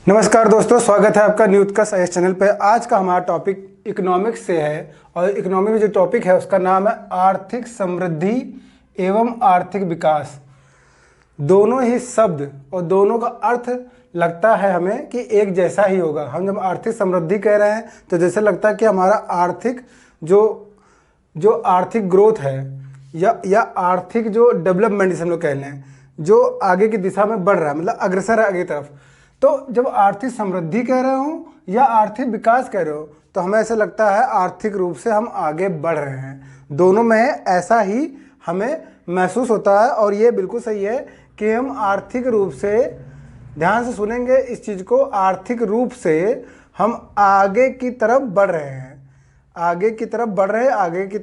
नमस्कार दोस्तों, स्वागत है आपका न्यूज का साइंस चैनल पे। आज का हमारा टॉपिक इकोनॉमिक्स से है और इकोनॉमी में जो टॉपिक है उसका नाम है आर्थिक समृद्धि एवं आर्थिक विकास। दोनों ही शब्द और दोनों का अर्थ लगता है हमें कि एक जैसा ही होगा। हम जब आर्थिक समृद्धि कह रहे हैं तो जैसे लगता है कि हमारा आर्थिक जो आर्थिक ग्रोथ है या आर्थिक जो डेवलपमेंट जिसे हम लोग कह लें, जो आगे की दिशा में बढ़ रहा है, मतलब अग्रसर है आगे की तरफ। तो जब आर्थिक समृद्धि कह रहे हो या आर्थिक विकास कह रहे हो तो हमें ऐसा लगता है आर्थिक रूप से हम आगे बढ़ रहे हैं। दोनों में ऐसा ही हमें महसूस होता है और ये बिल्कुल सही है कि हम आर्थिक रूप से, ध्यान से सुनेंगे इस चीज़ को, आर्थिक रूप से हम आगे की तरफ बढ़ रहे हैं, आगे की तरफ बढ़ रहे हैं, आगे की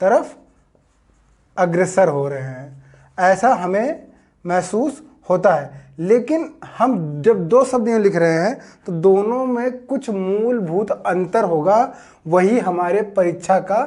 तरफ अग्रसर हो रहे हैं, ऐसा हमें महसूस होता है। लेकिन हम जब दो शब्द यहाँ लिख रहे हैं तो दोनों में कुछ मूलभूत अंतर होगा, वही हमारे परीक्षा का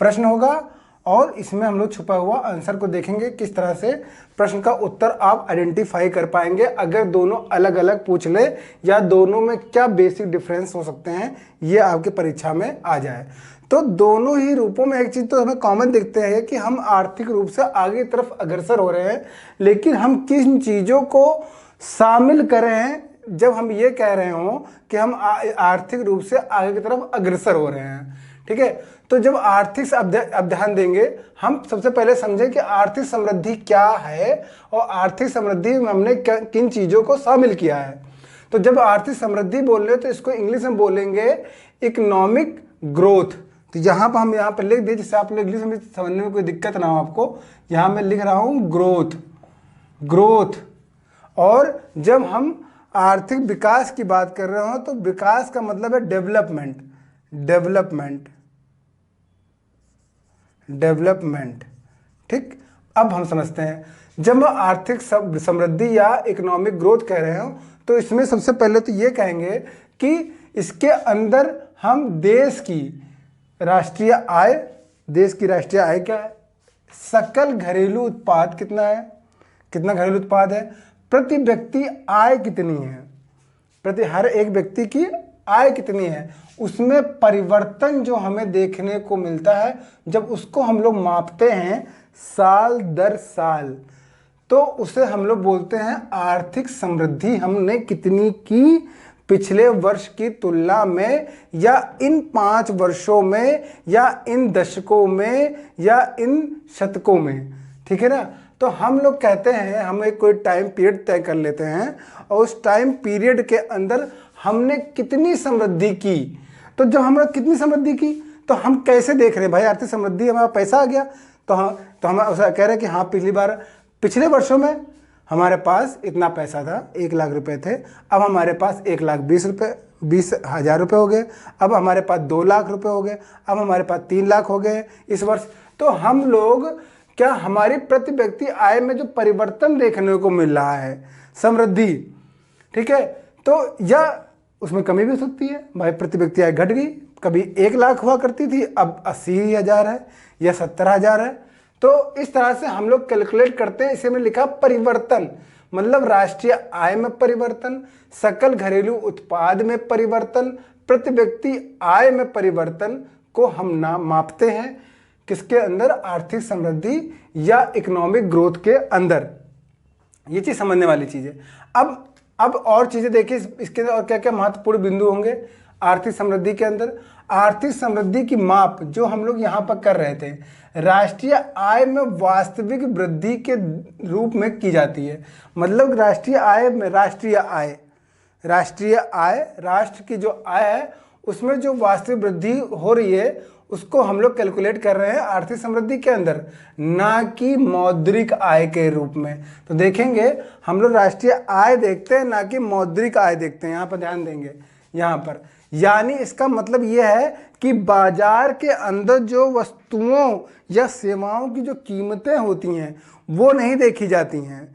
प्रश्न होगा और इसमें हम लोग छुपा हुआ आंसर को देखेंगे, किस तरह से प्रश्न का उत्तर आप आइडेंटिफाई कर पाएंगे अगर दोनों अलग अलग पूछ ले, या दोनों में क्या बेसिक डिफरेंस हो सकते हैं ये आपके परीक्षा में आ जाए। तो दोनों ही रूपों में एक चीज़ तो हमें कॉमन देखते हैं कि हम आर्थिक रूप से आगे की तरफ अग्रसर हो रहे हैं, लेकिन हम किन चीज़ों को शामिल करें जब हम ये कह रहे हो कि हम आर्थिक रूप से आगे की तरफ अग्रसर हो रहे हैं। ठीक है, तो जब आर्थिक से अब ध्यान देंगे, हम सबसे पहले समझें कि आर्थिक समृद्धि क्या है और आर्थिक समृद्धि में हमने किन चीज़ों को शामिल किया है। तो जब आर्थिक समृद्धि बोल रहे तो इसको इंग्लिश में बोलेंगे इकोनॉमिक ग्रोथ। तो यहाँ पर हम यहाँ पर लिख दिए, जिससे आप इंग्लिश में समझने में कोई दिक्कत ना हो आपको। यहाँ मैं लिख रहा हूँ ग्रोथ। और जब हम आर्थिक विकास की बात कर रहे हो तो विकास का मतलब है डेवलपमेंट। ठीक, अब हम समझते हैं जब हम आर्थिक समृद्धि या इकोनॉमिक ग्रोथ कह रहे हो तो इसमें सबसे पहले तो ये कहेंगे कि इसके अंदर हम देश की राष्ट्रीय आय क्या है, सकल घरेलू उत्पाद कितना है, कितना घरेलू उत्पाद है, प्रति व्यक्ति आय कितनी है, प्रति हर एक व्यक्ति की आय कितनी है, उसमें परिवर्तन जो हमें देखने को मिलता है जब उसको हम लोग मापते हैं साल दर साल, तो उसे हम लोग बोलते हैं आर्थिक समृद्धि हमने कितनी की पिछले वर्ष की तुलना में, या इन 5 वर्षों में, या इन दशकों में, या इन शतकों में। ठीक है ना। तो हम लोग कहते हैं, हम एक कोई टाइम पीरियड तय कर लेते हैं और उस टाइम पीरियड के अंदर हमने कितनी समृद्धि की। तो जब हमने कितनी समृद्धि की तो हम कैसे देख रहे हैं, भाई आर्थिक समृद्धि हमारा पैसा आ गया तो हम ऐसा कह रहे हैं कि हाँ पिछले वर्षों में हमारे पास इतना पैसा था, 1 लाख रुपए थे, अब हमारे पास 1,20,000 रुपये हो गए, अब हमारे पास 2 लाख रुपए हो गए, अब हमारे पास 3 लाख हो गए इस वर्ष। तो हम लोग क्या, हमारी प्रति व्यक्ति आय में जो परिवर्तन देखने को मिल रहा है, समृद्धि, ठीक है, तो या उसमें कमी भी हो सकती है, भाई प्रति व्यक्ति आय घट गई, कभी 1 लाख हुआ करती थी अब 80,000 है या 70,000 है। तो इस तरह से हम लोग कैलकुलेट करते हैं। इसे में लिखा परिवर्तन, मतलब राष्ट्रीय आय में परिवर्तन, सकल घरेलू उत्पाद में परिवर्तन, प्रति व्यक्ति आय में परिवर्तन को हम मापते हैं किसके अंदर, आर्थिक समृद्धि या इकोनॉमिक ग्रोथ के अंदर। ये चीज समझने वाली चीज है। अब और चीजें देखिए इसके अंदर और क्या क्या महत्वपूर्ण बिंदु होंगे आर्थिक समृद्धि के अंदर। आर्थिक समृद्धि की माप जो हम लोग यहाँ पर कर रहे थे, राष्ट्रीय आय में वास्तविक वृद्धि के रूप में की जाती है। मतलब राष्ट्रीय आय में राष्ट्र की जो आय है उसमें जो वास्तविक वृद्धि हो रही है उसको हम लोग कैलकुलेट कर रहे हैं आर्थिक समृद्धि के अंदर, ना कि मौद्रिक आय के रूप में। तो देखेंगे हम लोग राष्ट्रीय आय देखते हैं, ना कि मौद्रिक आय देखते हैं। यहाँ पर ध्यान देंगे, यहाँ पर यानी इसका मतलब यह है कि बाजार के अंदर जो वस्तुओं या सेवाओं की जो कीमतें होती हैं वो नहीं देखी जाती हैं।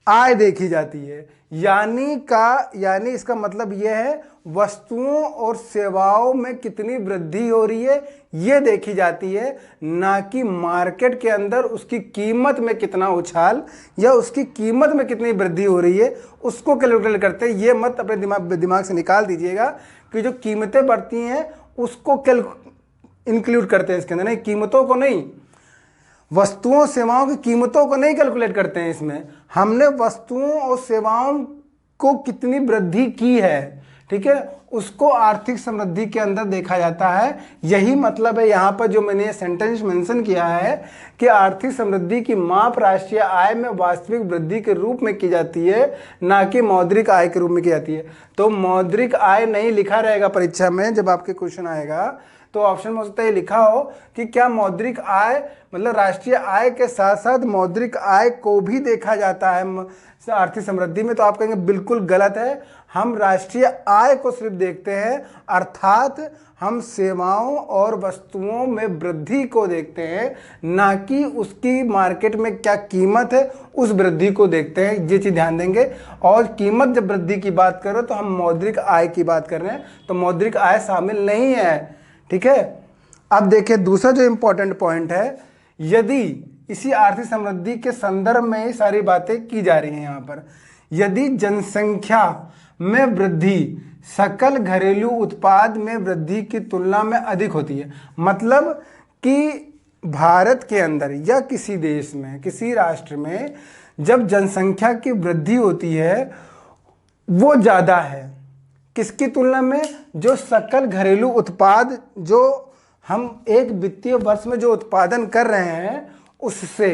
आय देखी जाती है। यानी इसका मतलब यह है वस्तुओं और सेवाओं में कितनी वृद्धि हो रही है ये देखी जाती है, ना कि मार्केट के अंदर उसकी कीमत में कितना उछाल या उसकी कीमत में कितनी वृद्धि हो रही है उसको कैलकुलेट करते हैं। ये मत अपने दिमाग से निकाल दीजिएगा कि जो कीमतें बढ़ती हैं उसको इंक्लूड करते हैं इसके अंदर, नहीं, कीमतों को नहीं, वस्तुओं सेवाओं की कीमतों को नहीं कैलकुलेट करते हैं इसमें। हमने वस्तुओं और सेवाओं को कितनी वृद्धि की है, ठीक है, उसको आर्थिक समृद्धि के अंदर देखा जाता है। यही मतलब है यहाँ पर जो मैंने सेंटेंस मेंशन किया है कि आर्थिक समृद्धि की माप राष्ट्रीय आय में वास्तविक वृद्धि के रूप में की जाती है, ना कि मौद्रिक आय के रूप में की जाती है। तो मौद्रिक आय नहीं लिखा रहेगा परीक्षा में, जब आपके क्वेश्चन आएगा तो ऑप्शन में हो सकता है लिखा हो कि क्या मौद्रिक आय मतलब राष्ट्रीय आय के साथ साथ मौद्रिक आय को भी देखा जाता है आर्थिक समृद्धि में। तो आप कहेंगे बिल्कुल गलत है, हम राष्ट्रीय आय को सिर्फ देखते हैं, अर्थात हम सेवाओं और वस्तुओं में वृद्धि को देखते हैं, ना कि उसकी मार्केट में क्या कीमत है उस वृद्धि को देखते हैं। ये चीज़ ध्यान देंगे। और कीमत जब वृद्धि की बात करो तो हम मौद्रिक आय की बात कर रहे हैं, तो मौद्रिक आय शामिल नहीं है, ठीक है। अब देखिए दूसरा जो इंपॉर्टेंट पॉइंट है, यदि इसी आर्थिक समृद्धि के संदर्भ में ही सारी बातें की जा रही हैं यहाँ पर, यदि जनसंख्या में वृद्धि सकल घरेलू उत्पाद में वृद्धि की तुलना में अधिक होती है, मतलब कि भारत के अंदर या किसी देश में, किसी राष्ट्र में जब जनसंख्या की वृद्धि होती है वो ज़्यादा है किसकी तुलना में, जो सकल घरेलू उत्पाद जो हम एक वित्तीय वर्ष में जो उत्पादन कर रहे हैं उससे।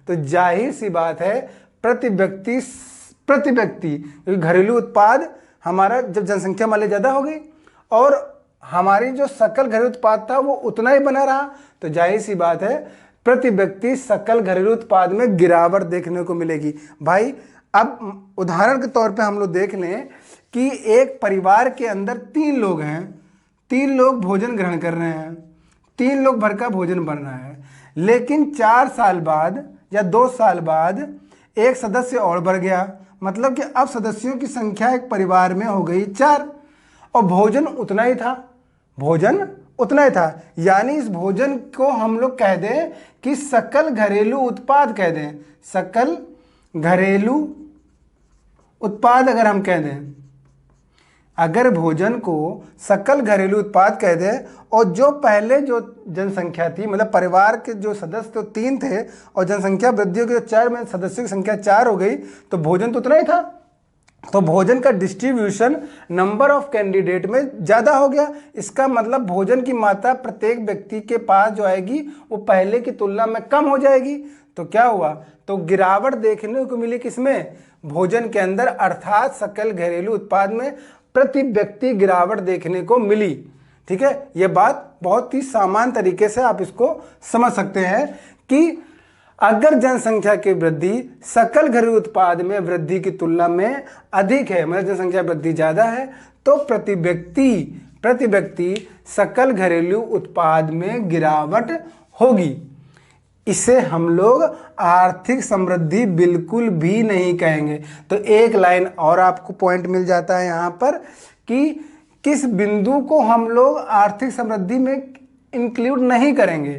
तो जाहिर सी बात है प्रति व्यक्ति घरेलू उत्पाद हमारा जब जनसंख्या मान ली ज़्यादा हो गई और हमारी जो सकल घरेलू उत्पाद था वो उतना ही बना रहा, तो जाहिर सी बात है प्रति व्यक्ति सकल घरेलू उत्पाद में गिरावट देखने को मिलेगी। भाई अब उदाहरण के तौर पे हम लोग देख लें कि एक परिवार के अंदर 3 लोग हैं, 3 लोग भोजन ग्रहण कर रहे हैं, 3 लोग भर का भोजन बन रहा है, लेकिन 4 साल बाद या 2 साल बाद एक सदस्य और बढ़ गया, मतलब कि अब सदस्यों की संख्या एक परिवार में हो गई 4 और भोजन उतना ही था, भोजन उतना ही था। यानी इस भोजन को हम लोग कह दें कि सकल घरेलू उत्पाद कह दें, सकल घरेलू उत्पाद अगर हम कह दें, अगर भोजन को सकल घरेलू उत्पाद कह दें और जो पहले जो जनसंख्या थी मतलब परिवार के जो सदस्य तो 3 थे और जनसंख्या वृद्धि हो गई 4 में सदस्यों की संख्या 4 हो गई, तो भोजन तो उतना ही था, तो भोजन का डिस्ट्रीब्यूशन नंबर ऑफ कैंडिडेट में ज़्यादा हो गया। इसका मतलब भोजन की मात्रा प्रत्येक व्यक्ति के पास जो आएगी वो पहले की तुलना में कम हो जाएगी। तो क्या हुआ, तो गिरावट देखने को मिली किसमें, भोजन के अंदर, अर्थात सकल घरेलू उत्पाद में प्रति व्यक्ति गिरावट देखने को मिली। ठीक है, यह बात बहुत ही सामान्य तरीके से आप इसको समझ सकते हैं कि अगर जनसंख्या की वृद्धि सकल घरेलू उत्पाद में वृद्धि की तुलना में अधिक है, मतलब जनसंख्या वृद्धि ज़्यादा है, तो प्रति व्यक्ति सकल घरेलू उत्पाद में गिरावट होगी। इसे हम लोग आर्थिक समृद्धि बिल्कुल भी नहीं कहेंगे। तो एक लाइन और आपको पॉइंट मिल जाता है यहाँ पर कि किस बिंदु को हम लोग आर्थिक समृद्धि में इंक्लूड नहीं करेंगे।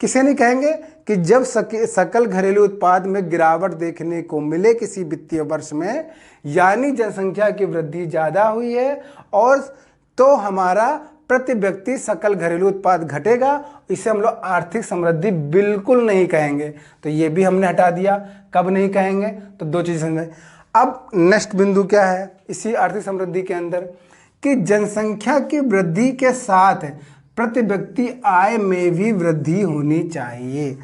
किसे नहीं कहेंगे कि जब सकल घरेलू उत्पाद में गिरावट देखने को मिले किसी वित्तीय वर्ष में, यानी जनसंख्या की वृद्धि ज़्यादा हुई है और तो हमारा प्रति व्यक्ति सकल घरेलू उत्पाद घटेगा, इसे हम लोग आर्थिक समृद्धि बिल्कुल नहीं कहेंगे। तो ये भी हमने हटा दिया। कब नहीं कहेंगे, तो 2 चीज़ समझें। अब नेक्स्ट बिंदु क्या है इसी आर्थिक समृद्धि के अंदर, कि जनसंख्या की वृद्धि के साथ प्रति व्यक्ति आय में भी वृद्धि होनी चाहिए।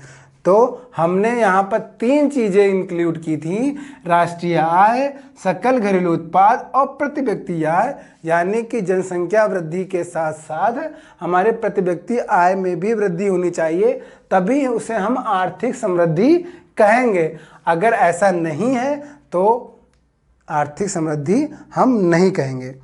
तो हमने यहाँ पर 3 चीज़ें इंक्लूड की थी, राष्ट्रीय आय, सकल घरेलू उत्पाद और प्रति व्यक्ति आय, यानी कि जनसंख्या वृद्धि के साथ साथ हमारे प्रति व्यक्ति आय में भी वृद्धि होनी चाहिए, तभी उसे हम आर्थिक समृद्धि कहेंगे। अगर ऐसा नहीं है तो आर्थिक समृद्धि हम नहीं कहेंगे।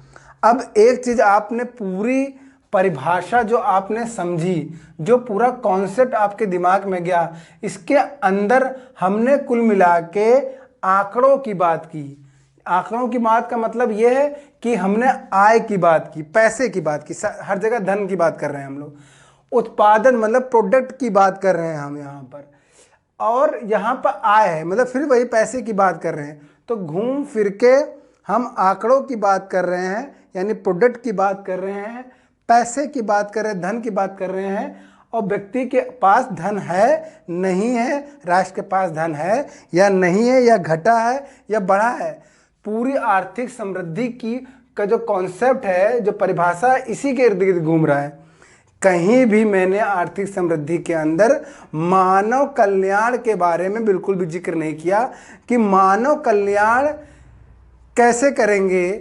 अब एक चीज़ आपने पूरी परिभाषा जो आपने समझी, जो पूरा कॉन्सेप्ट आपके दिमाग में गया, इसके अंदर हमने कुल मिला के आंकड़ों की बात की। आंकड़ों की बात का मतलब यह है कि हमने आय की बात की, पैसे की बात की, हर जगह धन की बात कर रहे हैं हम लोग। उत्पादन मतलब प्रोडक्ट की बात कर रहे हैं हम यहाँ पर, और यहाँ पर आय है मतलब फिर वही पैसे की बात कर रहे हैं। तो घूम फिर के हम आंकड़ों की बात कर रहे हैं, यानी प्रोडक्ट की बात कर रहे हैं, पैसे की बात कर रहे हैं, धन की बात कर रहे हैं। और व्यक्ति के पास धन है नहीं है, राष्ट्र के पास धन है या नहीं है, या घटा है या बढ़ा है, पूरी आर्थिक समृद्धि की का जो कॉन्सेप्ट है, जो परिभाषा है, इसी के इर्द गिर्द घूम रहा है। कहीं भी मैंने आर्थिक समृद्धि के अंदर मानव कल्याण के बारे में बिल्कुल भी जिक्र नहीं किया कि मानव कल्याण कैसे करेंगे,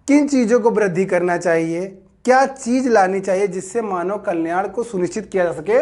किन चीज़ों को वृद्धि करना चाहिए, क्या चीज़ लानी चाहिए जिससे मानव कल्याण को सुनिश्चित किया जा सके।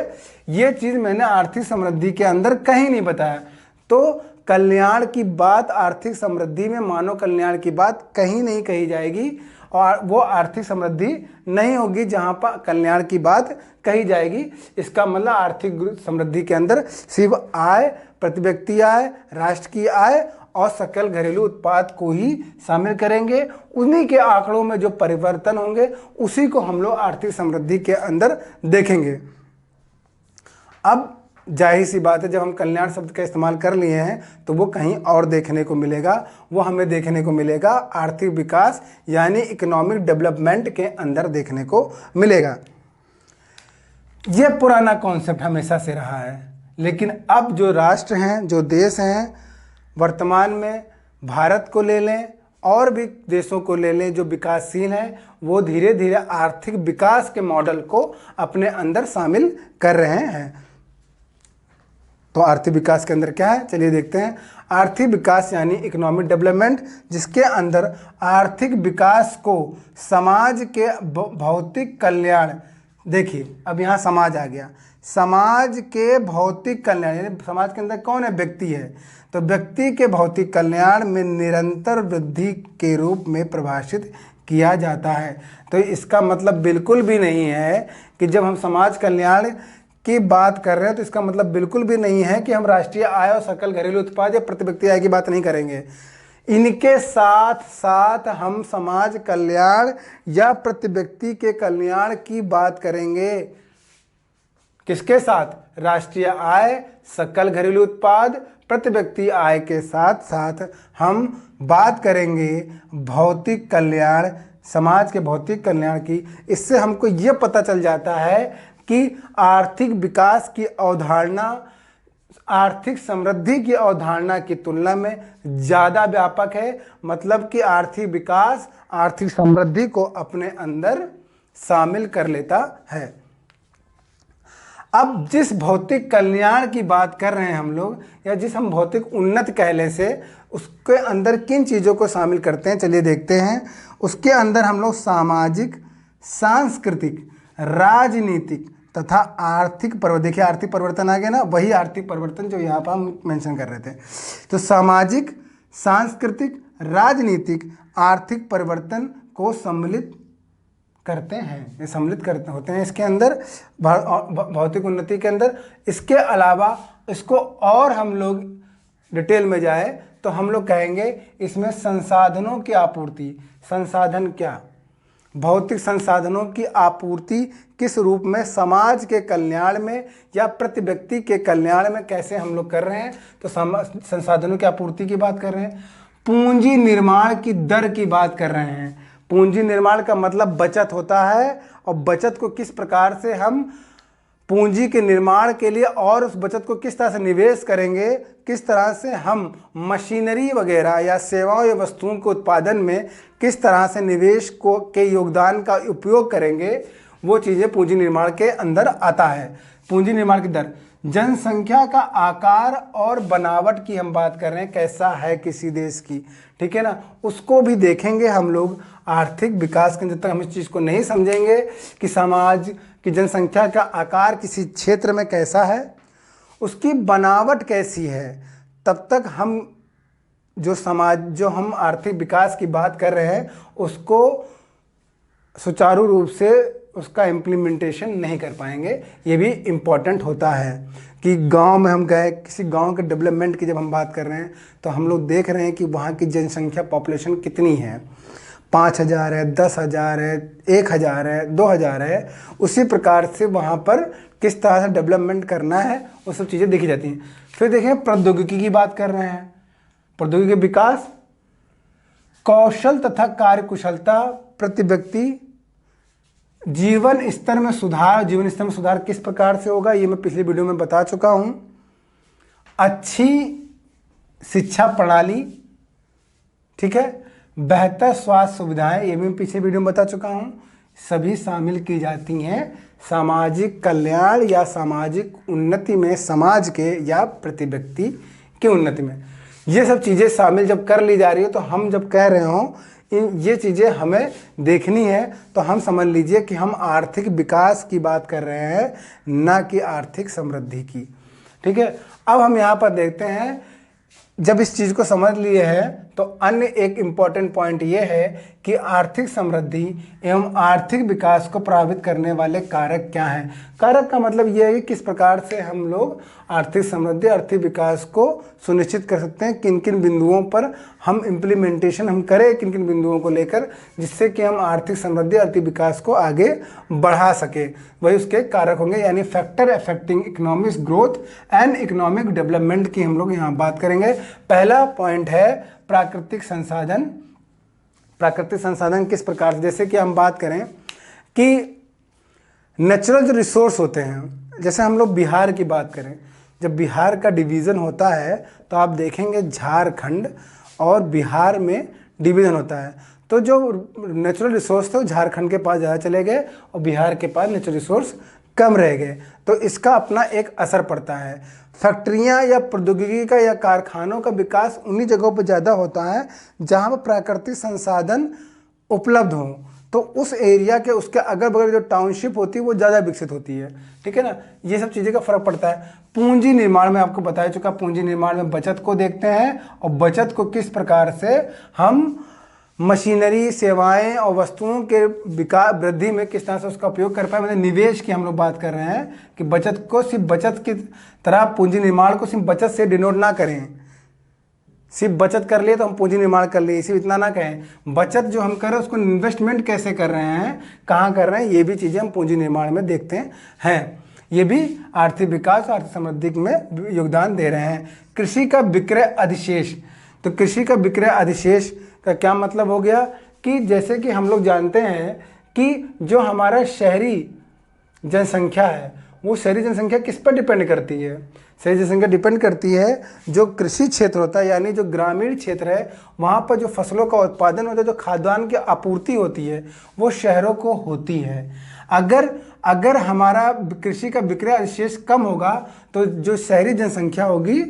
ये चीज़ मैंने आर्थिक समृद्धि के अंदर कहीं नहीं बताया। तो कल्याण की बात, आर्थिक समृद्धि में मानव कल्याण की बात कहीं नहीं कही जाएगी, और वो आर्थिक समृद्धि नहीं होगी जहाँ पर कल्याण की बात कही जाएगी। इसका मतलब आर्थिक समृद्धि के अंदर सिर्फ आय, प्रति व्यक्ति आय, राष्ट्र की आय और सकल घरेलू उत्पाद को ही शामिल करेंगे। उन्हीं के आंकड़ों में जो परिवर्तन होंगे उसी को हम लोग आर्थिक समृद्धि के अंदर देखेंगे। अब जाहिर सी बात है, जब हम कल्याण शब्द का इस्तेमाल कर लिए हैं तो वो कहीं और देखने को मिलेगा, वो हमें देखने को मिलेगा आर्थिक विकास यानी इकोनॉमिक डेवलपमेंट के अंदर देखने को मिलेगा। ये पुराना कॉन्सेप्ट हमेशा से रहा है, लेकिन अब जो राष्ट्र हैं, जो देश हैं, वर्तमान में भारत को ले लें और भी देशों को ले लें जो विकासशील हैं, वो धीरे धीरे आर्थिक विकास के मॉडल को अपने अंदर शामिल कर रहे हैं। तो आर्थिक विकास के अंदर क्या है, चलिए देखते हैं। आर्थिक विकास यानी इकोनॉमिक डेवलपमेंट, जिसके अंदर आर्थिक विकास को समाज के भौतिक कल्याण, देखिए अब यहाँ समाज आ गया, समाज के भौतिक कल्याण यानी समाज के अंदर कौन है, व्यक्ति है, तो व्यक्ति के भौतिक कल्याण में निरंतर वृद्धि के रूप में परिभाषित किया जाता है। तो इसका मतलब बिल्कुल भी नहीं है कि जब हम समाज कल्याण की बात कर रहे हैं तो इसका मतलब बिल्कुल भी नहीं है कि हम राष्ट्रीय आय और सकल घरेलू उत्पाद या प्रति व्यक्ति आय की बात नहीं करेंगे। इनके साथ साथ हम समाज कल्याण या प्रति व्यक्ति के कल्याण की बात करेंगे। किसके साथ, राष्ट्रीय आय, सकल घरेलू उत्पाद, प्रति व्यक्ति आय के साथ साथ हम बात करेंगे भौतिक कल्याण, समाज के भौतिक कल्याण की। इससे हमको ये पता चल जाता है कि आर्थिक विकास की अवधारणा आर्थिक समृद्धि की अवधारणा की तुलना में ज़्यादा व्यापक है। मतलब कि आर्थिक विकास आर्थिक समृद्धि को अपने अंदर शामिल कर लेता है। अब जिस भौतिक कल्याण की बात कर रहे हैं हम लोग, या जिस हम भौतिक उन्नत कहले से, उसके अंदर किन चीज़ों को शामिल करते हैं, चलिए देखते हैं। उसके अंदर हम लोग सामाजिक, सांस्कृतिक, राजनीतिक तथा आर्थिक परिवर्तन, देखिए आर्थिक परिवर्तन आ गया ना, वही आर्थिक परिवर्तन जो यहाँ पर हम मेंशन कर रहे थे। तो सामाजिक, सांस्कृतिक, राजनीतिक, आर्थिक परिवर्तन को सम्मिलित करते हैं, ये सम्मिलित करते होते हैं इसके अंदर भौतिक उन्नति के अंदर। इसके अलावा इसको और हम लोग डिटेल में जाए तो हम लोग कहेंगे इसमें संसाधनों की आपूर्ति। संसाधन क्या, भौतिक संसाधनों की आपूर्ति किस रूप में समाज के कल्याण में या प्रति व्यक्ति के कल्याण में कैसे हम लोग कर रहे हैं, तो संसाधनों की आपूर्ति की बात कर रहे हैं। पूंजी निर्माण की दर की बात कर रहे हैं। पूंजी निर्माण का मतलब बचत होता है, और बचत को किस प्रकार से हम पूंजी के निर्माण के लिए और उस बचत को किस तरह से निवेश करेंगे, किस तरह से हम मशीनरी वगैरह या सेवाओं या वस्तुओं के उत्पादन में किस तरह से निवेश को के योगदान का उपयोग करेंगे, वो चीज़ें पूंजी निर्माण के अंदर आता है। पूंजी निर्माण की दर, जनसंख्या का आकार और बनावट की हम बात कर रहे हैं, कैसा है किसी देश की, ठीक है ना, उसको भी देखेंगे हम लोग। आर्थिक विकास के जब तक हम इस चीज़ को नहीं समझेंगे कि समाज की जनसंख्या का आकार किसी क्षेत्र में कैसा है, उसकी बनावट कैसी है, तब तक हम जो हम आर्थिक विकास की बात कर रहे हैं उसको सुचारू रूप से उसका इम्प्लीमेंटेशन नहीं कर पाएंगे। ये भी इम्पॉर्टेंट होता है कि गांव में हम गए, किसी गांव के डेवलपमेंट की जब हम बात कर रहे हैं तो हम लोग देख रहे हैं कि वहाँ की जनसंख्या पॉपुलेशन कितनी है, 5,000 है, 10,000 है, 1,000 है, 2,000 है। उसी प्रकार से वहाँ पर किस तरह से डेवलपमेंट करना है वो सब चीज़ें देखी जाती हैं। फिर देखें प्रौद्योगिकी की बात कर रहे हैं। प्रौद्योगिकी विकास, कौशल तथा कार्यकुशलता, प्रति व्यक्ति जीवन स्तर में सुधार। जीवन स्तर में सुधार किस प्रकार से होगा ये मैं पिछली वीडियो में बता चुका हूँ। अच्छी शिक्षा प्रणाली, ठीक है, बेहतर स्वास्थ्य सुविधाएं, ये भी मैं पिछले वीडियो में बता चुका हूँ, सभी शामिल की जाती हैं सामाजिक कल्याण या सामाजिक उन्नति में, समाज के या प्रति व्यक्ति की उन्नति में। ये सब चीज़ें शामिल जब कर ली जा रही है तो हम जब कह रहे हों ये चीज़ें हमें देखनी है तो हम समझ लीजिए कि हम आर्थिक विकास की बात कर रहे हैं, ना कि आर्थिक समृद्धि की। ठीक है, अब हम यहाँ पर देखते हैं, जब इस चीज़ को समझ लिए हैं तो अन्य एक इम्पॉर्टेंट पॉइंट ये है कि आर्थिक समृद्धि एवं आर्थिक विकास को प्रभावित करने वाले कारक क्या हैं। कारक का मतलब ये है कि किस प्रकार से हम लोग आर्थिक समृद्धि, आर्थिक विकास को सुनिश्चित कर सकते हैं, किन किन बिंदुओं पर हम इम्प्लीमेंटेशन हम करें, किन किन बिंदुओं को लेकर, जिससे कि हम आर्थिक समृद्धि, आर्थिक विकास को आगे बढ़ा सके। वही उसके कारक होंगे, यानी factor affecting economic growth and economic development की हम लोग यहाँ बात करेंगे। पहला पॉइंट है प्राकृतिक संसाधन। प्राकृतिक संसाधन किस प्रकार से, जैसे कि हम बात करें कि नेचुरल जो रिसोर्स होते हैं, जैसे हम लोग बिहार की बात करें, जब बिहार का डिवीज़न होता है तो आप देखेंगे झारखंड और बिहार में डिवीज़न होता है, तो जो नेचुरल रिसोर्स थे वो झारखंड के पास ज़्यादा चले गए और बिहार के पास नेचुरल रिसोर्स कम रह गए। तो इसका अपना एक असर पड़ता है। फैक्ट्रियाँ या प्रौद्योगिकी का या कारखानों का विकास उन्हीं जगहों पर ज़्यादा होता है जहाँ पर प्राकृतिक संसाधन उपलब्ध हों, तो उस एरिया के उसके अगल बगल जो टाउनशिप होती है वो ज़्यादा विकसित होती है। ठीक है ना, ये सब चीज़ें का फ़र्क पड़ता है। पूंजी निर्माण में आपको बता चुका, पूंजी निर्माण में बचत को देखते हैं और बचत को किस प्रकार से हम मशीनरी, सेवाएं और वस्तुओं के विकास वृद्धि में किस तरह से उसका उपयोग कर पाए। मतलब निवेश की हम लोग बात कर रहे हैं कि बचत को सिर्फ बचत की तरह, पूंजी निर्माण को सिर्फ बचत से डिनोट ना करें, सिर्फ बचत कर लिए तो हम पूंजी निर्माण कर लिए, सिर्फ इतना ना कहें। बचत जो हम कर रहे हैं उसको इन्वेस्टमेंट कैसे कर रहे हैं, कहाँ कर रहे हैं, ये भी चीज़ें हम पूंजी निर्माण में देखते हैं। ये भी आर्थिक विकास, आर्थिक समृद्धि में योगदान दे रहे हैं। कृषि का विक्रय अधिशेष, तो कृषि का विक्रय अधिशेष का क्या मतलब हो गया कि जैसे कि हम लोग जानते हैं कि जो हमारा शहरी जनसंख्या है वो शहरी जनसंख्या किस पर डिपेंड करती है। शहरी जनसंख्या डिपेंड करती है जो कृषि क्षेत्र होता है, यानी जो ग्रामीण क्षेत्र है वहाँ पर जो फसलों का उत्पादन होता है, जो खाद्यान्न की आपूर्ति होती है वो शहरों को होती है। अगर हमारा कृषि का विक्रय अधिशेष कम होगा तो जो शहरी जनसंख्या होगी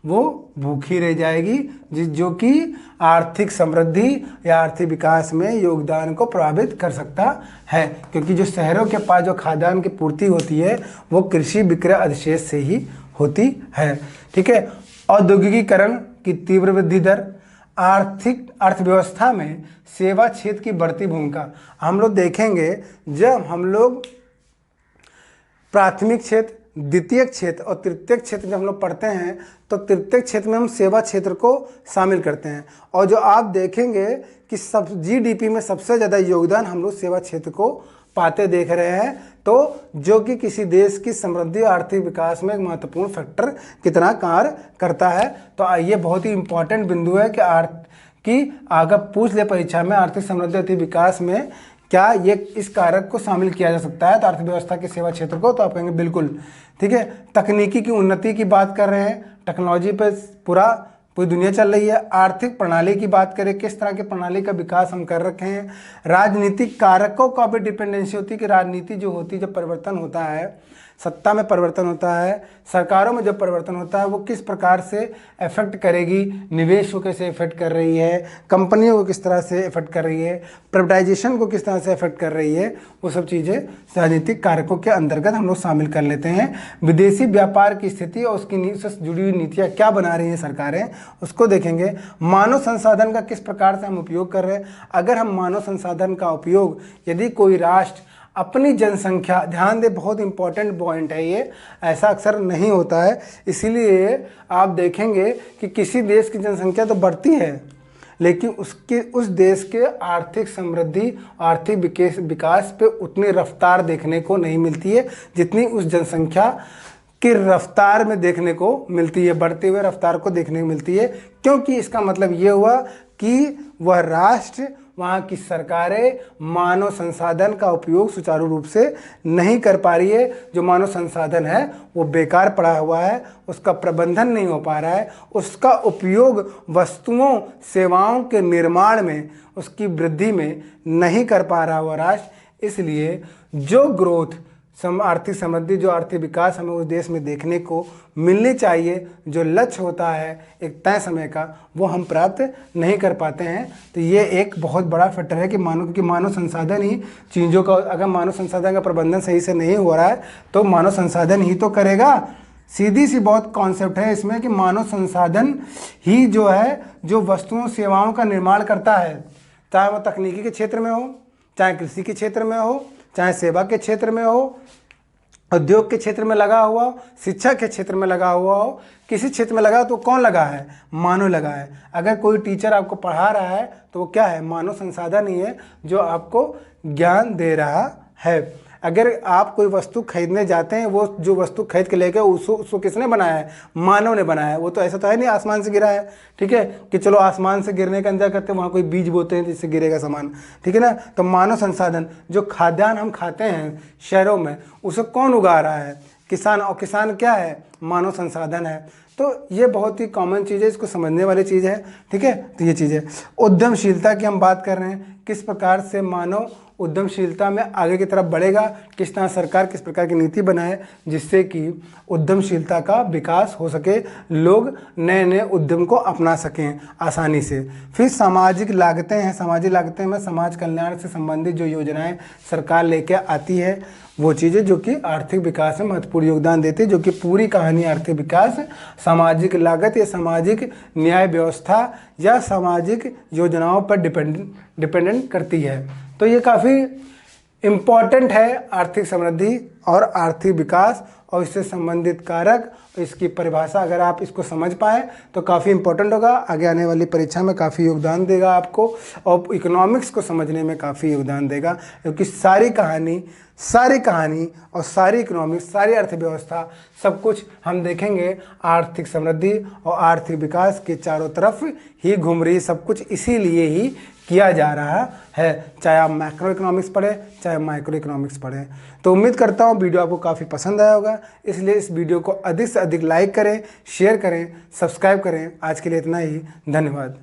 वो भूखी रह जाएगी, जो कि आर्थिक समृद्धि या आर्थिक विकास में योगदान को प्रभावित कर सकता है, क्योंकि जो शहरों के पास जो खाद्यान्न की पूर्ति होती है वो कृषि विक्रय अधिशेष से ही होती है। ठीक है, औद्योगिकीकरण की तीव्र वृद्धि दर, आर्थिक अर्थव्यवस्था में सेवा क्षेत्र की बढ़ती भूमिका। हम लोग देखेंगे जब हम लोग प्राथमिक क्षेत्र, द्वितीयक क्षेत्र और तृतीयक क्षेत्र जब हम लोग पढ़ते हैं तो तृतीयक क्षेत्र में हम सेवा क्षेत्र को शामिल करते हैं, और जो आप देखेंगे कि सब जीडीपी में सबसे ज़्यादा योगदान हम लोग सेवा क्षेत्र को पाते देख रहे हैं, तो जो कि किसी देश की समृद्धि आर्थिक विकास में एक महत्वपूर्ण फैक्टर कितना कार्य करता है। तो ये बहुत ही इंपॉर्टेंट बिंदु है कि अगर पूछ ले परीक्षा में आर्थिक समृद्धि आर्थिक विकास में क्या ये इस कारक को शामिल किया जा सकता है तो अर्थव्यवस्था के सेवा क्षेत्र को, तो आप कहेंगे बिल्कुल। ठीक है, तकनीकी की उन्नति की बात कर रहे हैं, टेक्नोलॉजी पे पूरी दुनिया चल रही है। आर्थिक प्रणाली की बात करें, किस तरह की प्रणाली का विकास हम कर रखे हैं। राजनीतिक कारकों का भी डिपेंडेंसी होती है कि राजनीति जो होती है, जब परिवर्तन होता है, सत्ता में परिवर्तन होता है, सरकारों में जब परिवर्तन होता है, वो किस प्रकार से इफेक्ट करेगी, निवेश को कैसे इफेक्ट कर रही है, कंपनियों को किस तरह से इफेक्ट कर रही है, प्राइवेटाइजेशन को किस तरह से इफेक्ट कर रही है, वो सब चीज़ें राजनीतिक कारकों के अंतर्गत हम लोग शामिल कर लेते हैं। विदेशी व्यापार की स्थिति और उससे जुड़ी हुई नीतियाँ क्या बना रही हैं सरकारें, उसको देखेंगे। मानव संसाधन का किस प्रकार से हम उपयोग कर रहे हैं। अगर हम मानव संसाधन का उपयोग, यदि कोई राष्ट्र अपनी जनसंख्या, ध्यान दे बहुत इंपॉर्टेंट पॉइंट है ये, ऐसा अक्सर नहीं होता है, इसीलिए आप देखेंगे कि किसी देश की जनसंख्या तो बढ़ती है लेकिन उस देश के आर्थिक समृद्धि, आर्थिक विकास पे उतनी रफ्तार देखने को नहीं मिलती है जितनी उस जनसंख्या की रफ्तार में देखने को मिलती है, बढ़ते हुए रफ्तार को देखने को मिलती है। क्योंकि इसका मतलब ये हुआ कि वह राष्ट्र, वहाँ की सरकारें मानव संसाधन का उपयोग सुचारू रूप से नहीं कर पा रही है। जो मानव संसाधन है वो बेकार पड़ा हुआ है, उसका प्रबंधन नहीं हो पा रहा है, उसका उपयोग वस्तुओं सेवाओं के निर्माण में, उसकी वृद्धि में नहीं कर पा रहा हुआ राष्ट्र। इसलिए जो ग्रोथ, आर्थिक समृद्धि, जो आर्थिक विकास हमें उस देश में देखने को मिलनी चाहिए, जो लक्ष्य होता है एक तय समय का, वो हम प्राप्त नहीं कर पाते हैं। तो ये एक बहुत बड़ा फैक्टर है कि मानव संसाधन ही चीज़ों का, अगर मानव संसाधन का प्रबंधन सही से नहीं हो रहा है तो मानव संसाधन ही तो करेगा। सीधी सी बहुत कॉन्सेप्ट है इसमें कि मानव संसाधन ही जो है जो वस्तुओं सेवाओं का निर्माण करता है, चाहे वो तकनीकी के क्षेत्र में हो, चाहे कृषि के क्षेत्र में हो, चाहे सेवा के क्षेत्र में हो, उद्योग के क्षेत्र में लगा हुआ हो, शिक्षा के क्षेत्र में लगा हुआ हो, किसी क्षेत्र में लगा हो तो कौन लगा है? मानव लगा है। अगर कोई टीचर आपको पढ़ा रहा है तो वो क्या है? मानव संसाधन ही है जो आपको ज्ञान दे रहा है। अगर आप कोई वस्तु खरीदने जाते हैं, वो जो वस्तु खरीद के लेके उसको किसने बनाया है? मानव ने बनाया है। वो तो ऐसा तो है नहीं आसमान से गिरा है, ठीक है, कि चलो आसमान से गिरने का इंतजार करते हैं, वहाँ कोई बीज बोते हैं जिससे गिरेगा सामान, ठीक है ना। तो मानव संसाधन, जो खाद्यान्न हम खाते हैं शहरों में, उसे कौन उगा रहा है? किसान। और किसान क्या है? मानव संसाधन है। तो ये बहुत ही कॉमन चीज़ है, इसको समझने वाली चीज़ है, ठीक है। तो ये चीज़ है। उद्यमशीलता की हम बात कर रहे हैं, किस प्रकार से मानव उद्यमशीलता में आगे की तरफ बढ़ेगा, किस तरह सरकार किस प्रकार की नीति बनाए जिससे कि उद्यमशीलता का विकास हो सके, लोग नए नए उद्यम को अपना सकें आसानी से। फिर सामाजिक लागतें हैं। सामाजिक लागतें में समाज कल्याण से संबंधित जो योजनाएं सरकार लेके आती है, वो चीज़ें जो कि आर्थिक विकास में महत्वपूर्ण योगदान देती है, जो कि पूरी कहानी आर्थिक विकास, सामाजिक लागत या सामाजिक न्याय व्यवस्था या सामाजिक योजनाओं पर डिपेंडेंट करती है। तो ये काफ़ी इम्पॉर्टेंट है आर्थिक समृद्धि और आर्थिक विकास और इससे संबंधित कारक, इसकी परिभाषा अगर आप इसको समझ पाएँ तो काफ़ी इम्पोर्टेंट होगा, आगे आने वाली परीक्षा में काफ़ी योगदान देगा आपको और इकोनॉमिक्स को समझने में काफ़ी योगदान देगा। क्योंकि सारी कहानी और सारी इकोनॉमिक्स, सारी अर्थव्यवस्था, सब कुछ हम देखेंगे आर्थिक समृद्धि और आर्थिक विकास के चारों तरफ ही घूम रही। सब कुछ इसीलिए ही किया जा रहा है, चाहे आप मैक्रो इकोनॉमिक्स पढ़ें चाहे माइक्रो इकोनॉमिक्स पढ़ें। तो उम्मीद करता हूँ वीडियो आपको काफ़ी पसंद आया होगा, इसलिए इस वीडियो को अधिक से अधिक लाइक करें, शेयर करें, सब्सक्राइब करें। आज के लिए इतना ही, धन्यवाद।